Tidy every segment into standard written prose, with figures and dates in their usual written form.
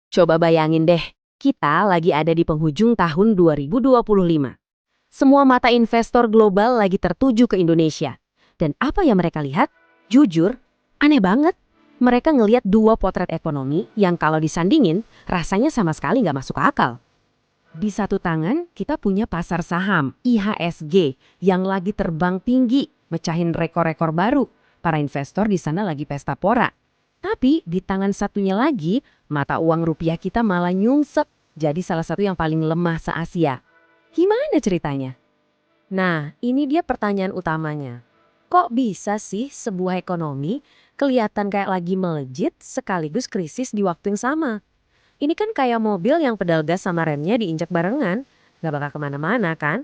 Coba bayangin deh, kita lagi ada di penghujung tahun 2025. Semua mata investor global lagi tertuju ke Indonesia. Dan apa yang mereka lihat? Jujur, aneh banget. Mereka ngelihat dua potret ekonomi yang kalau disandingin, rasanya sama sekali nggak masuk akal. Di satu tangan, kita punya pasar saham, IHSG, yang lagi terbang tinggi, mecahin rekor-rekor baru. Para investor di sana lagi pesta pora. Tapi di tangan satunya lagi, mata uang rupiah kita malah nyungsep, jadi salah satu yang paling lemah se-Asia. Gimana ceritanya? Nah, ini dia pertanyaan utamanya. Kok bisa sih sebuah ekonomi kelihatan kayak lagi melejit sekaligus krisis di waktu yang sama? Ini kan kayak mobil yang pedal gas sama remnya diinjak barengan. Gak bakal kemana-mana kan?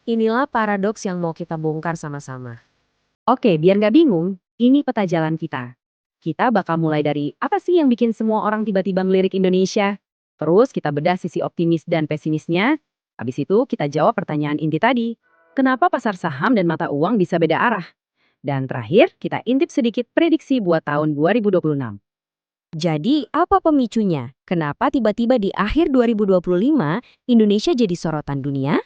Inilah paradoks yang mau kita bongkar sama-sama. Oke, biar nggak bingung, ini peta jalan kita. Kita bakal mulai dari apa sih yang bikin semua orang tiba-tiba melirik Indonesia? Terus kita bedah sisi optimis dan pesimisnya. Habis itu kita jawab pertanyaan inti tadi. Kenapa pasar saham dan mata uang bisa beda arah? Dan terakhir, kita intip sedikit prediksi buat tahun 2026. Jadi, apa pemicunya? Kenapa tiba-tiba di akhir 2025 Indonesia jadi sorotan dunia?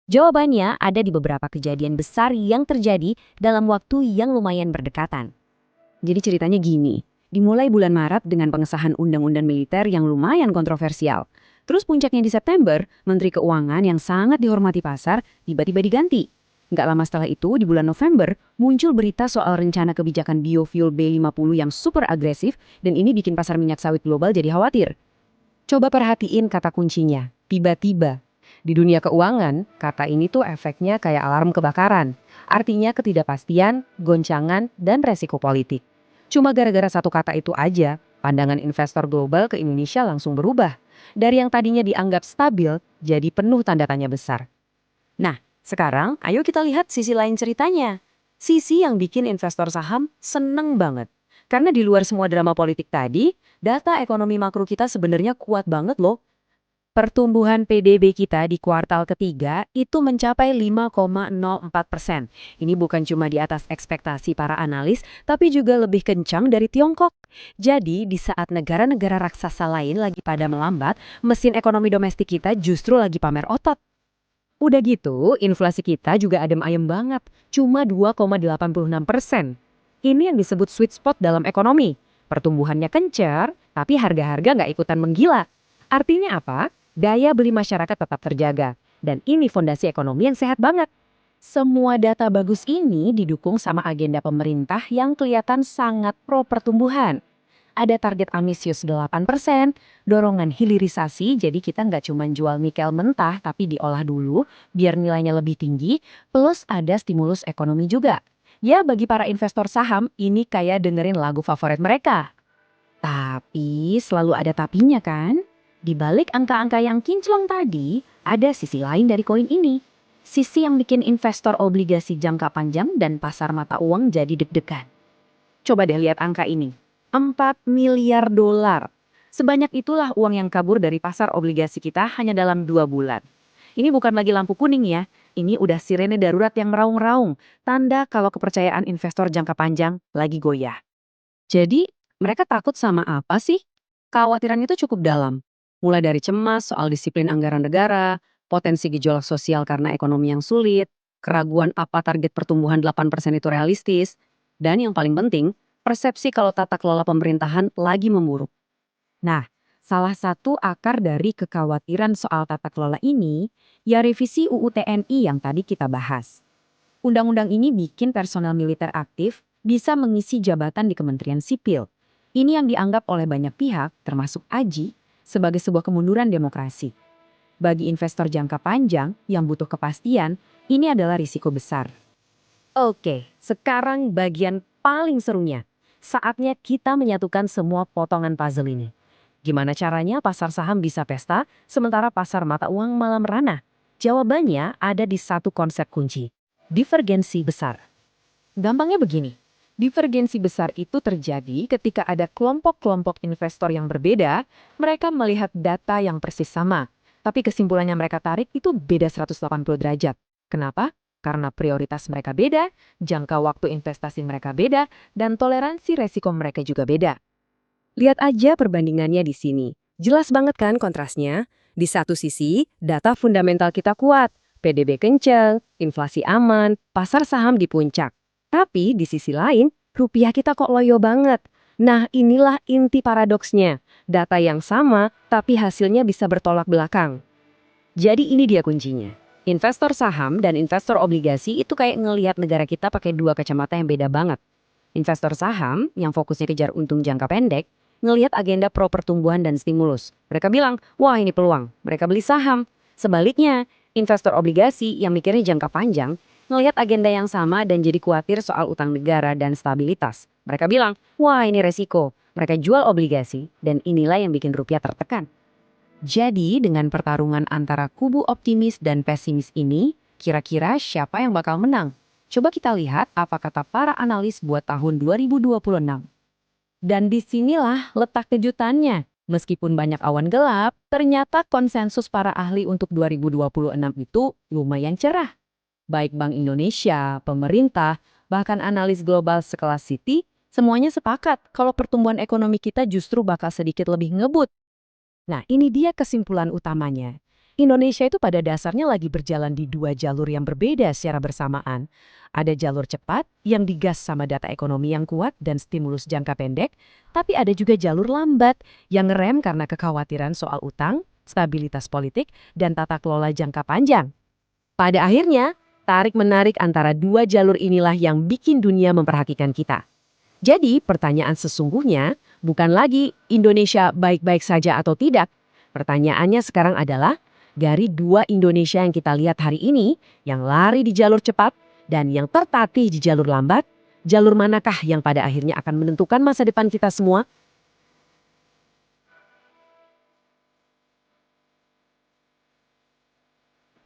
Jawabannya ada di beberapa kejadian besar yang terjadi dalam waktu yang lumayan berdekatan. Jadi ceritanya gini, dimulai bulan Maret dengan pengesahan undang-undang militer yang lumayan kontroversial. Terus puncaknya di September, Menteri Keuangan yang sangat dihormati pasar tiba-tiba diganti. Nggak lama setelah itu, di bulan November, muncul berita soal rencana kebijakan biofuel B50 yang super agresif dan ini bikin pasar minyak sawit global jadi khawatir. Coba perhatiin kata kuncinya, tiba-tiba. Di dunia keuangan, kata ini tuh efeknya kayak alarm kebakaran. Artinya ketidakpastian, goncangan, dan resiko politik. Cuma gara-gara satu kata itu aja, pandangan investor global ke Indonesia langsung berubah. Dari yang tadinya dianggap stabil, jadi penuh tanda tanya besar. Nah, sekarang ayo kita lihat sisi lain ceritanya. Sisi yang bikin investor saham seneng banget. Karena di luar semua drama politik tadi, data ekonomi makro kita sebenarnya kuat banget loh. Pertumbuhan PDB kita di kuartal ketiga itu mencapai 5,04%. Ini bukan cuma di atas ekspektasi para analis, tapi juga lebih kencang dari Tiongkok. Jadi, di saat negara-negara raksasa lain lagi pada melambat, mesin ekonomi domestik kita justru lagi pamer otot. Udah gitu, inflasi kita juga adem ayem banget, cuma 2,86%. Ini yang disebut sweet spot dalam ekonomi. Pertumbuhannya kencer, tapi harga-harga nggak ikutan menggila. Artinya apa? Daya beli masyarakat tetap terjaga. Dan ini fondasi ekonomi yang sehat banget. Semua data bagus ini didukung sama agenda pemerintah yang kelihatan sangat pro pertumbuhan. Ada target ambisius 8%, dorongan hilirisasi, jadi kita nggak cuma jual nikel mentah tapi diolah dulu biar nilainya lebih tinggi, plus ada stimulus ekonomi juga. Ya bagi para investor saham, ini kayak dengerin lagu favorit mereka. Tapi selalu ada tapinya kan? Di balik angka-angka yang kinclong tadi, ada sisi lain dari koin ini. Sisi yang bikin investor obligasi jangka panjang dan pasar mata uang jadi deg-degan. Coba deh lihat angka ini. 4 miliar dolar. Sebanyak itulah uang yang kabur dari pasar obligasi kita hanya dalam 2 bulan. Ini bukan lagi lampu kuning ya. Ini udah sirene darurat yang meraung-raung. Tanda kalau kepercayaan investor jangka panjang lagi goyah. Jadi, mereka takut sama apa sih? Kekhawatiran itu cukup dalam. Mulai dari cemas soal disiplin anggaran negara, potensi gejolak sosial karena ekonomi yang sulit, keraguan apa target pertumbuhan 8% itu realistis, dan yang paling penting, persepsi kalau tata kelola pemerintahan lagi memburuk. Nah, salah satu akar dari kekhawatiran soal tata kelola ini, ya revisi UU TNI yang tadi kita bahas. Undang-undang ini bikin personel militer aktif bisa mengisi jabatan di Kementerian Sipil. Ini yang dianggap oleh banyak pihak, termasuk AJI, sebagai sebuah kemunduran demokrasi. Bagi investor jangka panjang yang butuh kepastian, ini adalah risiko besar. Oke, sekarang bagian paling serunya. Saatnya kita menyatukan semua potongan puzzle ini. Gimana caranya pasar saham bisa pesta, sementara pasar mata uang malah merana? Jawabannya ada di satu konsep kunci. Divergensi besar. Gampangnya begini, divergensi besar itu terjadi ketika ada kelompok-kelompok investor yang berbeda, mereka melihat data yang persis sama, tapi kesimpulannya mereka tarik itu beda 180 derajat. Kenapa? Karena prioritas mereka beda, jangka waktu investasi mereka beda, dan toleransi resiko mereka juga beda. Lihat aja perbandingannya di sini. Jelas banget kan kontrasnya? Di satu sisi, data fundamental kita kuat, PDB kencang, inflasi aman, pasar saham di puncak. Tapi di sisi lain, rupiah kita kok loyo banget. Nah, inilah inti paradoksnya. Data yang sama, tapi hasilnya bisa bertolak belakang. Jadi ini dia kuncinya. Investor saham dan investor obligasi itu kayak ngelihat negara kita pakai dua kacamata yang beda banget. Investor saham yang fokusnya kejar untung jangka pendek, ngelihat agenda pro pertumbuhan dan stimulus. Mereka bilang, wah ini peluang, mereka beli saham. Sebaliknya, investor obligasi yang mikirnya jangka panjang, ngelihat agenda yang sama dan jadi khawatir soal utang negara dan stabilitas. Mereka bilang, wah ini resiko, mereka jual obligasi dan inilah yang bikin rupiah tertekan. Jadi dengan pertarungan antara kubu optimis dan pesimis ini, kira-kira siapa yang bakal menang? Coba kita lihat apa kata para analis buat tahun 2026. Dan disinilah letak kejutannya. Meskipun banyak awan gelap, ternyata konsensus para ahli untuk 2026 itu lumayan cerah. Baik Bank Indonesia, pemerintah, bahkan analis global sekelas Citi, semuanya sepakat kalau pertumbuhan ekonomi kita justru bakal sedikit lebih ngebut. Nah, ini dia kesimpulan utamanya. Indonesia itu pada dasarnya lagi berjalan di dua jalur yang berbeda secara bersamaan. Ada jalur cepat yang digas sama data ekonomi yang kuat dan stimulus jangka pendek, tapi ada juga jalur lambat yang ngerem karena kekhawatiran soal utang, stabilitas politik, dan tata kelola jangka panjang. Pada akhirnya, tarik-menarik antara dua jalur inilah yang bikin dunia memperhatikan kita. Jadi pertanyaan sesungguhnya bukan lagi Indonesia baik-baik saja atau tidak. Pertanyaannya sekarang adalah dari dua Indonesia yang kita lihat hari ini, yang lari di jalur cepat dan yang tertatih di jalur lambat, jalur manakah yang pada akhirnya akan menentukan masa depan kita semua?